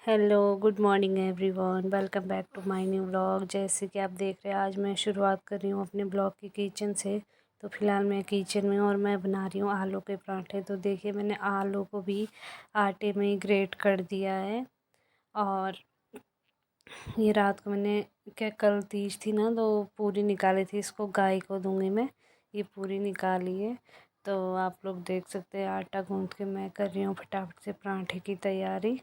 Hello good morning everyone, welcome back to my new vlog. जैसे कि आप देख रहे हैं, आज मैं शुरुआत कर रही हूँ अपने ब्लॉग की किचन से। तो फ़िलहाल मैं किचन में और मैं बना रही हूँ आलू के पराठे। तो देखिए, मैंने आलू को भी आटे में ही ग्रेट कर दिया है। और ये रात को मैंने क्या, कल तीज थी ना, तो पूरी निकाली थी। इसको गाय को दूंगी मैं। ये पूरी निकाली है। तो आप लोग देख सकते हैं, आटा गूँथ के मैं कर रही हूँ फटाफट से पराठे की तैयारी।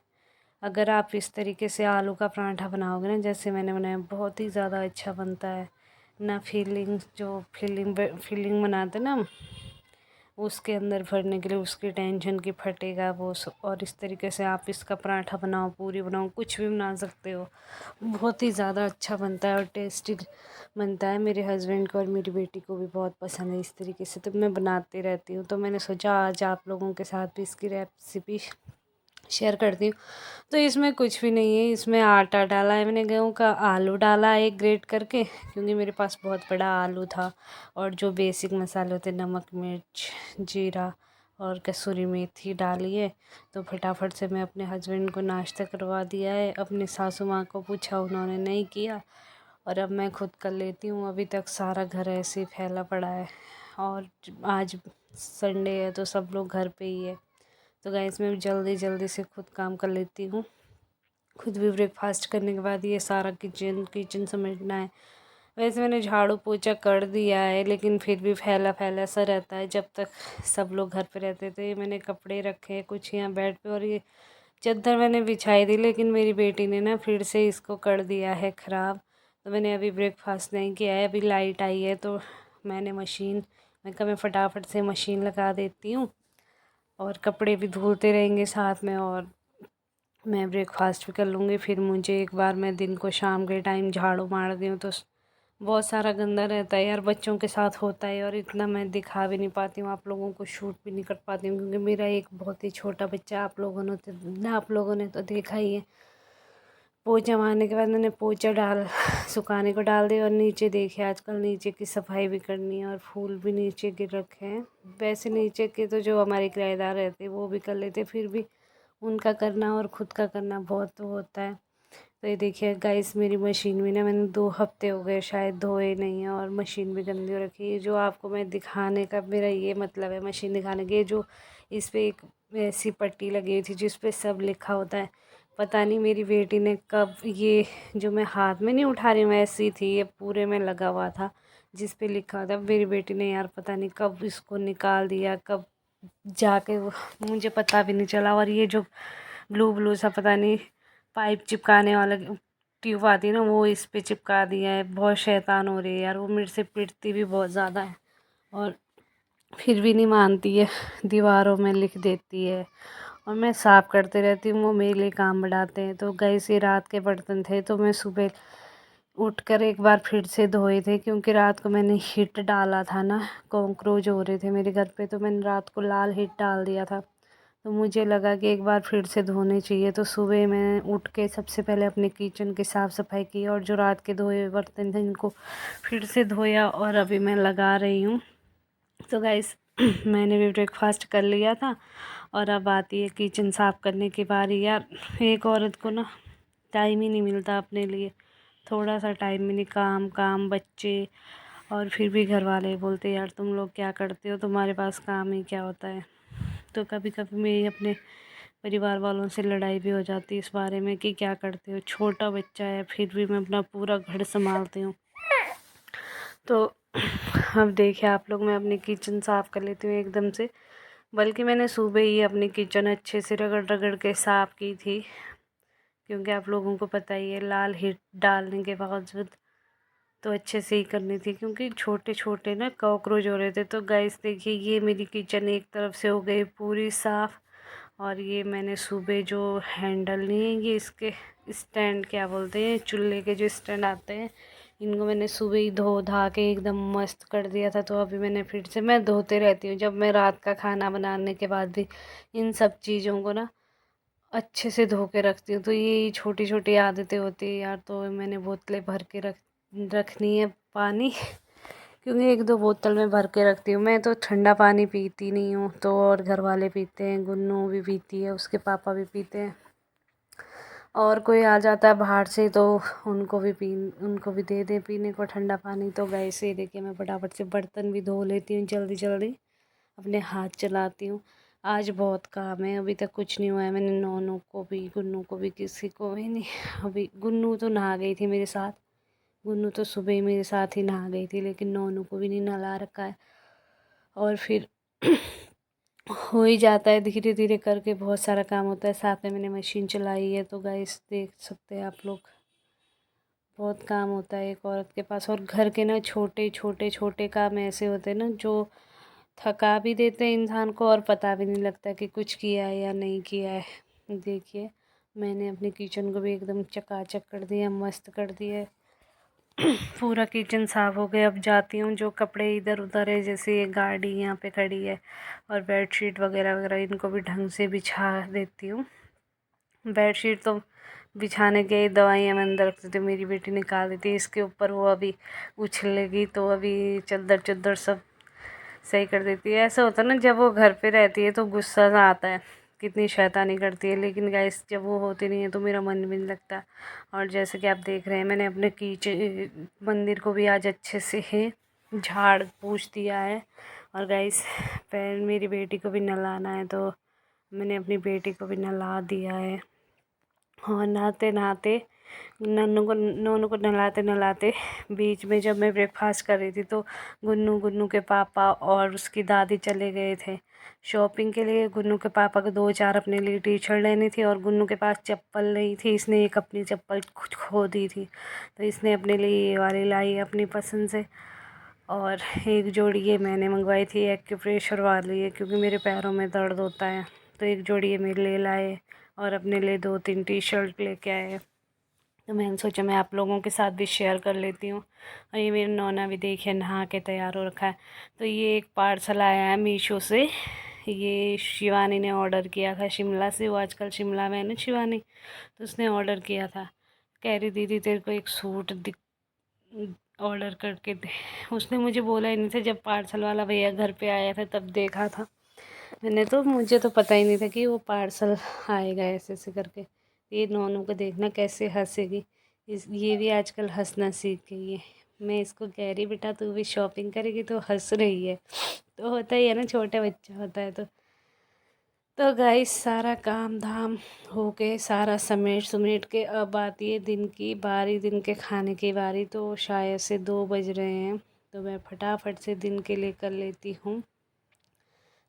अगर आप इस तरीके से आलू का पराठा बनाओगे ना, जैसे मैंने बनाया, बहुत ही ज़्यादा अच्छा बनता है ना। फीलिंग बनाते ना हम, उसके अंदर भरने के लिए उसकी टेंशन की फटेगा वो और इस तरीके से आप इसका पराठा बनाओ, पूरी बनाओ, कुछ भी बना सकते हो। बहुत ही ज़्यादा अच्छा बनता है और टेस्टी बनता है। मेरे हस्बैंड को और मेरी बेटी को भी बहुत पसंद है इस तरीके से। तो मैं बनाती रहती हूँ, तो मैंने सोचा आज आप लोगों के साथ भी इसकी रेसिपी शेयर करती हूँ। तो इसमें कुछ भी नहीं है, इसमें आटा डाला है मैंने गेहूं का, आलू डाला है एक ग्रेट करके, क्योंकि मेरे पास बहुत बड़ा आलू था। और जो बेसिक मसाले होते, नमक, मिर्च, जीरा और कसूरी मेथी डाली है। तो फटाफट से मैं अपने हस्बैंड को नाश्ता करवा दिया है। अपनी सासू माँ को पूछा, उन्होंने नहीं किया। और अब मैं खुद कर लेती हूँ। अभी तक सारा घर ऐसे ही फैला पड़ा है। और आज संडे है तो सब लोग घर पे ही है। तो गाइस, मैं जल्दी जल्दी से खुद काम कर लेती हूँ। खुद भी ब्रेकफास्ट करने के बाद ये सारा किचन किचन समेटना है। वैसे मैंने झाड़ू पोछा कर दिया है, लेकिन फिर भी फैला फैला सा रहता है जब तक सब लोग घर पे रहते। तो ये मैंने कपड़े रखे हैं कुछ यहाँ बेड पे, और ये चादर मैंने बिछाई थी, लेकिन मेरी बेटी ने ना फिर से इसको कर दिया है ख़राब। तो मैंने अभी ब्रेकफास्ट नहीं किया है। अभी लाइट आई है तो मैं कहा मैं फटाफट से मशीन लगा देती हूँ, और कपड़े भी धुलते रहेंगे साथ में, और मैं ब्रेकफास्ट भी कर लूँगी। फिर मुझे एक बार, मैं दिन को शाम के टाइम झाड़ू मार दी हूँ तो बहुत सारा गंदा रहता है यार, बच्चों के साथ होता है। और इतना मैं दिखा भी नहीं पाती हूँ, आप लोगों को शूट भी नहीं कर पाती हूँ, क्योंकि मेरा एक बहुत ही छोटा बच्चा, आप लोगों ने तो देखा ही है। पोछा मारने के बाद मैंने पोछा डाल सुखाने को डाल दिया, और नीचे देखिए, आजकल नीचे की सफाई भी करनी है, और फूल भी नीचे गिर रखे हैं। वैसे नीचे के तो जो हमारे किराएदार रहते वो भी कर लेते, फिर भी उनका करना और ख़ुद का करना बहुत वो होता है। तो ये देखिए गाइस, मेरी मशीन भी ना, मैंने 2 हफ्ते हो गए शायद धोए नहीं है, और मशीन भी गंदी हो रखी है। जो आपको मैं दिखाने का मेरा ये मतलब है, मशीन दिखाने की, जो इस पर एक ऐसी पट्टी लगी हुई थी जिस पे सब लिखा होता है। पता नहीं मेरी बेटी ने कब, ये जो मैं हाथ में नहीं उठा रही हूँ ऐसी थी, ये पूरे में लगा हुआ था जिस पे लिखा था। मेरी बेटी ने यार पता नहीं कब इसको निकाल दिया, कब जाके मुझे पता भी नहीं चला। और ये जो ब्लू ब्लू सा, पता नहीं पाइप चिपकाने वाला ट्यूब आती है ना, वो इस पे चिपका दिया है। बहुत शैतान हो रही है यार, वो मेरे से पिटती भी बहुत ज़्यादा है, और फिर भी नहीं मानती है, दीवारों में लिख देती है। और मैं साफ़ करते रहती हूँ, वो मेरे लिए काम बढ़ाते हैं। तो गैस, ये रात के बर्तन थे तो मैं सुबह उठकर एक बार फिर से धोए थे, क्योंकि रात को मैंने हिट डाला था ना, कॉकरोच हो रहे थे मेरे घर पे, तो मैंने रात को लाल हिट डाल दिया था। तो मुझे लगा कि एक बार फिर से धोने चाहिए। तो सुबह मैं उठ के सबसे पहले अपने किचन की साफ़ सफाई की, और जो रात के धोए बर्तन थे इनको फिर से धोया, और अभी मैं लगा रही हूँ। तो गाइस, मैंने भी ब्रेकफास्ट कर लिया था, और अब आती है किचन साफ़ करने की बारी। यार, एक औरत को ना टाइम ही नहीं मिलता अपने लिए, थोड़ा सा टाइम भी नहीं। काम काम, बच्चे, और फिर भी घर वाले बोलते यार तुम लोग क्या करते हो, तुम्हारे पास काम ही क्या होता है। तो कभी कभी मेरी अपने परिवार वालों से लड़ाई भी हो जाती है इस बारे में कि क्या करते हो, छोटा बच्चा है, फिर भी मैं अपना पूरा घर संभालती हूँ। तो अब देखिए आप लोग, मैं अपनी किचन साफ़ कर लेती हूँ एकदम से। बल्कि मैंने सुबह ही अपनी किचन अच्छे से रगड़ रगड़ के साफ़ की थी, क्योंकि आप लोगों को पता ही है, लाल हिट डालने के बावजूद तो अच्छे से ही करनी थी, क्योंकि छोटे छोटे ना कॉकरोच हो रहे थे। तो गाइस देखिए, ये मेरी किचन एक तरफ से हो गई पूरी साफ़। और ये मैंने सुबह जो हैंडल नहीं है, ये इसके स्टैंड क्या बोलते हैं, चूल्हे के जो स्टैंड आते हैं, इनको मैंने सुबह ही धो धा के एकदम मस्त कर दिया था। तो अभी मैंने फिर से, मैं धोते रहती हूँ जब मैं रात का खाना बनाने के बाद भी इन सब चीज़ों को ना अच्छे से धो के रखती हूँ। तो ये छोटी छोटी आदतें होती है यार। तो मैंने बोतलें भर के रखनी है पानी, क्योंकि 1-2 बोतल में भर के रखती हूँ। मैं तो ठंडा पानी पीती नहीं हूँ, तो और घर वाले पीते हैं, गुन्नू भी पीती है, उसके पापा भी पीते हैं। और कोई आ जाता है बाहर से तो उनको भी दे दे पीने को ठंडा पानी। तो गाइस ये देखिए मैं फटाफट से बर्तन भी धो लेती हूँ जल्दी जल्दी, अपने हाथ चलाती हूँ। आज बहुत काम है, अभी तक कुछ नहीं हुआ है। मैंने नोनू को भी गुन्नू को भी किसी को भी नहीं, अभी गुन्नू तो नहा गई थी मेरे साथ, गुन्नू तो सुबह ही मेरे साथ ही नहा गई थी, लेकिन नोनू को भी नहीं नहला रखा है। और फिर हो ही जाता है धीरे धीरे करके, बहुत सारा काम होता है। साथ में मैंने मशीन चलाई है, तो गाइस देख सकते हैं आप लोग, बहुत काम होता है एक औरत के पास। और घर के ना छोटे छोटे छोटे काम ऐसे होते हैं ना जो थका भी देते हैं इंसान को, और पता भी नहीं लगता कि कुछ किया है या नहीं किया है। देखिए मैंने अपने किचन को भी एकदम चकाचक कर दिया, मस्त कर दिया। पूरा किचन साफ़ हो गया। अब जाती हूँ, जो कपड़े इधर उधर है, जैसे ये गाड़ी यहाँ पे खड़ी है और बेडशीट वगैरह वगैरह, इनको भी ढंग से बिछा देती हूँ। बेडशीट तो बिछाने के दवाइयाँ मैं अंदर रखती थी, मेरी बेटी निकाल दी थी। इसके ऊपर वो अभी उछलेगी तो अभी चद्दर चद्दर सब सही कर देती है। ऐसा होता है ना, जब वो घर पे रहती है तो गुस्सा सा आता है, कितनी शैतानी करती है, लेकिन गाइस जब वो होती नहीं है तो मेरा मन भी नहीं लगता। और जैसे कि आप देख रहे हैं, मैंने अपने मंदिर को भी आज अच्छे से है झाड़ पोंछ दिया है। और गाइस मेरी बेटी को भी नहलाना है, तो मैंने अपनी बेटी को भी नहला दिया है। और नहाते नहाते नोनू को नहलाते नहलाते बीच में जब मैं ब्रेकफास्ट कर रही थी, तो गुन्नू के पापा और उसकी दादी चले गए थे शॉपिंग के लिए। गुन्नू के पापा को 2-4 अपने लिए टी शर्ट लेनी थी, और गुन्नू के पास चप्पल नहीं थी, इसने एक अपनी चप्पल खुद खो दी थी, तो इसने अपने लिए ये वाली लाई अपनी पसंद से। और एक जोड़ी ये मैंने मंगवाई थी एक्यूप्रेशर वाली है, क्योंकि मेरे पैरों में दर्द होता है, तो एक जोड़ी ये मेरे लिए लाए, और अपने लिए 2-3 टी शर्ट लेके आए। तो मैंने सोचा मैं आप लोगों के साथ भी शेयर कर लेती हूँ। और ये मेरा नौना भी देखिए नहा के तैयार हो रखा है। तो ये एक पार्सल आया है मीशो से, ये शिवानी ने ऑर्डर किया था शिमला से। वो आजकल शिमला में है ना शिवानी, तो उसने ऑर्डर किया था। कह रही दीदी तेरे को एक सूट ऑर्डर करके दे। उसने मुझे बोला ही नहीं था, जब पार्सल वाला भैया घर पे आया था तब देखा था मैंने, तो मुझे तो पता ही नहीं था कि वो पार्सल आएगा ऐसे ऐसे करके। ये नोनू को देखना कैसे हंसेगी, ये भी आजकल हंसना सीख गई है। मैं इसको कह रही बेटा तू भी शॉपिंग करेगी, तो हंस रही है। तो होता ही है ना, छोटा बच्चा होता है तो गाइस सारा काम धाम हो के, सारा समेट सुमेट के अब आती है दिन की बारी, दिन के खाने की बारी। तो शायद से 2 बज रहे हैं, तो मैं फटाफट से दिन के लिए कर लेती हूँ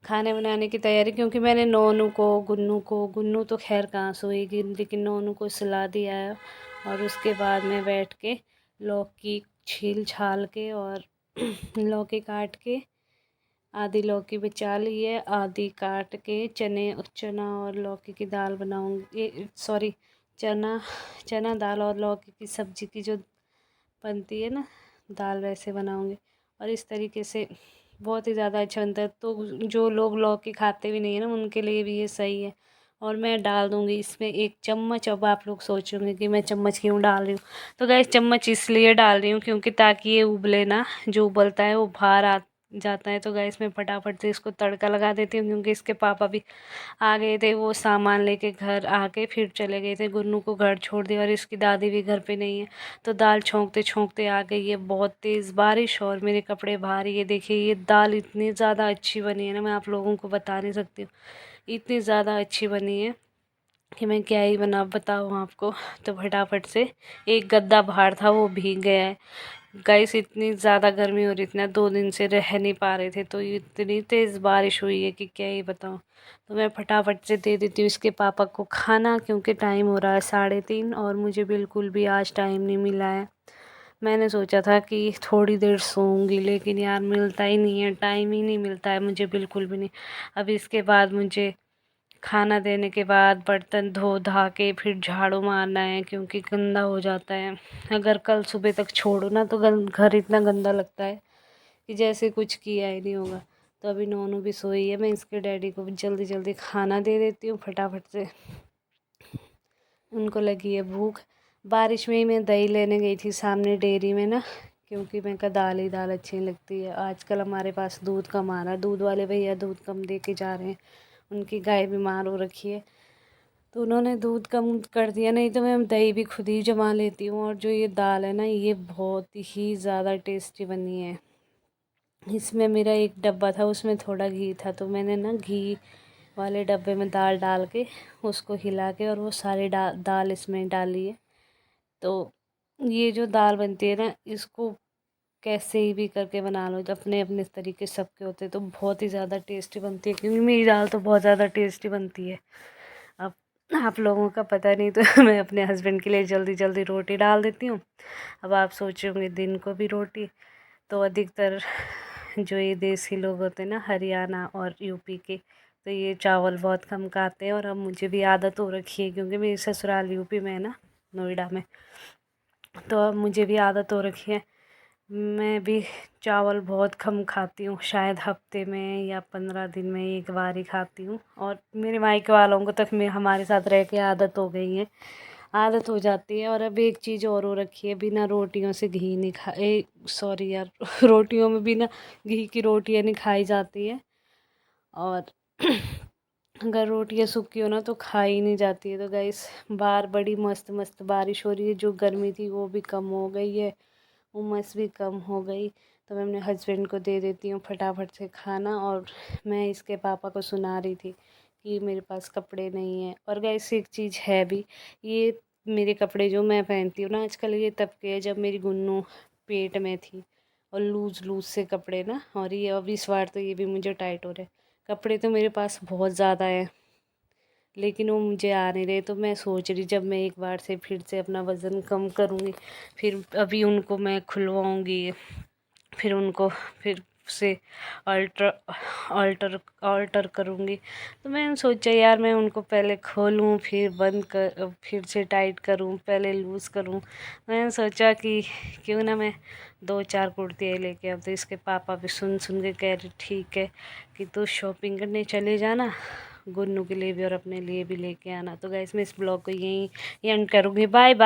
खाने बनाने की तैयारी। क्योंकि मैंने नोनू को गुन्नू तो खैर कहाँ सोएगी, लेकिन नोनू को सुला दिया है। और उसके बाद मैं बैठ के लौकी छील छाल के और लौकी काट के, आधी लौकी बचा ली है, आधी काट के चना और लौकी की दाल बनाऊँगी, सॉरी चना चना दाल और लौकी की सब्ज़ी की जो बनती है ना दाल, वैसे बनाऊँगी। और इस तरीके से बहुत ही ज़्यादा अच्छा बनता है। तो जो लोग लौकी खाते भी नहीं है ना, उनके लिए भी ये सही है। और मैं डाल दूँगी इसमें 1 चम्मच। अब आप लोग सोचोगे कि मैं चम्मच क्यों डाल रही हूँ, तो गैस चम्मच इसलिए डाल रही हूँ क्योंकि ताकि ये उबले ना, जो उबलता है वो बाहर आ जाता है। तो गैस मैं फटाफट से इसको तड़का लगा देती हूँ, क्योंकि इसके पापा भी आ गए थे, वो सामान लेके घर आके फिर चले गए थे, गुन्नू को घर छोड़ दिया, और इसकी दादी भी घर पे नहीं है। तो दाल छोंकते छोंकते आ गई है बहुत तेज़ बारिश, और मेरे कपड़े बाहर। ये देखिए ये दाल इतनी ज़्यादा अच्छी बनी है ना, मैं आप लोगों को बता नहीं सकती हूँ, इतनी ज़्यादा अच्छी बनी है कि मैं क्या ही बना बताऊँ आपको। तो फटाफट से एक गद्दा बाहर था वो भीग गया है। गाइस इतनी ज़्यादा गर्मी हो रही थी ना, 2 दिन से रह नहीं पा रहे थे, तो इतनी तेज़ बारिश हुई है कि क्या ही बताऊँ। तो मैं फटाफट से दे देती हूँ इसके पापा को खाना, क्योंकि टाइम हो रहा है 3:30, और मुझे बिल्कुल भी आज टाइम नहीं मिला है। मैंने सोचा था कि थोड़ी देर सोऊंगी, लेकिन यार मिलता ही नहीं है, टाइम ही नहीं मिलता है मुझे बिल्कुल भी नहीं। अब इसके बाद मुझे खाना देने के बाद बर्तन धो धा के फिर झाड़ू मारना है, क्योंकि गंदा हो जाता है। अगर कल सुबह तक छोड़ो ना, तो घर इतना गंदा लगता है कि जैसे कुछ किया ही नहीं होगा। तो अभी नोनू भी सोई है, मैं इसके डैडी को भी जल्दी जल्दी खाना दे देती हूँ फटाफट से, उनको लगी है भूख। बारिश में ही मैं दही लेने गई थी सामने डेयरी में ना, क्योंकि मैं कहा दाल ही दाल अच्छी लगती है। आजकल हमारे पास दूध कम आ रहा है, दूध वाले भैया दूध कम दे के जा रहे हैं, उनकी गाय बीमार हो रखी है। तो उन्होंने दूध कम कर दिया, नहीं तो मैं दही भी खुद ही जमा लेती हूँ। और जो ये दाल है ना, ये बहुत ही ज़्यादा टेस्टी बनी है। इसमें मेरा एक डब्बा था, उसमें थोड़ा घी था, तो मैंने ना घी वाले डब्बे में दाल डाल के उसको हिला के और वो सारी दाल इसमें डाली है। तो ये जो दाल बनती है ना, इसको कैसे ही भी करके बना लो, अपने अपने तरीके सबके होते हैं, तो बहुत ही ज़्यादा टेस्टी बनती है। क्योंकि मेरी दाल तो बहुत ज़्यादा टेस्टी बनती है। अब आप लोगों का पता नहीं, तो मैं अपने हस्बैंड के लिए जल्दी जल्दी रोटी डाल देती हूँ। अब आप सोच होंगे दिन को भी रोटी, तो अधिकतर जो ये देसी लोग होते हैं ना, हरियाणा और यूपी के, तो ये चावल बहुत कम खाते हैं। और अब मुझे भी आदत हो रखी है, क्योंकि मेरी ससुराल यूपी में है ना, नोएडा में, तो अब मुझे भी आदत हो रखी है। मैं भी चावल बहुत कम खाती हूँ, शायद हफ्ते में या 15 दिन में एक बार ही खाती हूँ। और मेरे मायके वालों को तक में हमारे साथ रह के आदत हो गई है, आदत हो जाती है। और अब एक चीज़ और हो रखी है, बिना रोटियों से घी नहीं सॉरी यार रोटियों में बिना घी की रोटियाँ नहीं खाई जाती है। और अगर रोटियाँ सूखी हो ना तो खाई नहीं जाती है। तो गाइस, बाहर बड़ी मस्त मस्त बारिश हो रही है, जो गर्मी थी वो भी कम हो गई है, उमस भी कम हो गई। तो मैं अपने हस्बैंड को दे देती हूँ फटाफट से खाना। और मैं इसके पापा को सुना रही थी कि मेरे पास कपड़े नहीं है। और गाइस, एक चीज़ है भी, ये मेरे कपड़े जो मैं पहनती हूँ ना आजकल, ये तब के जब मेरी गुन्नू पेट में थी, और लूज़ लूज़ से कपड़े ना। और ये अब इस बार तो ये भी मुझे टाइट हो रहे। कपड़े तो मेरे पास बहुत ज़्यादा है, लेकिन वो मुझे आ नहीं रहे। तो मैं सोच रही, जब मैं एक बार से फिर से अपना वज़न कम करूँगी, फिर अभी उनको मैं खुलवाऊँगी, फिर उनको फिर से अल्टर अल्टर अल्टर करूँगी। तो मैंने सोचा यार, मैं उनको पहले खोलूँ, फिर बंद कर, फिर से टाइट करूँ, पहले लूज़ करूँ। मैंने सोचा कि क्यों ना मैं 2-4 कुर्तियाँ लेके, अब तो इसके पापा भी सुन सुन के कह रहे ठीक है कि तू शॉपिंग करने चले जाना, गुन्नू के लिए भी और अपने लिए भी लेके आना। तो गाइस, मैं इस ब्लॉग को यहीं एंड करूँगी। Bye bye.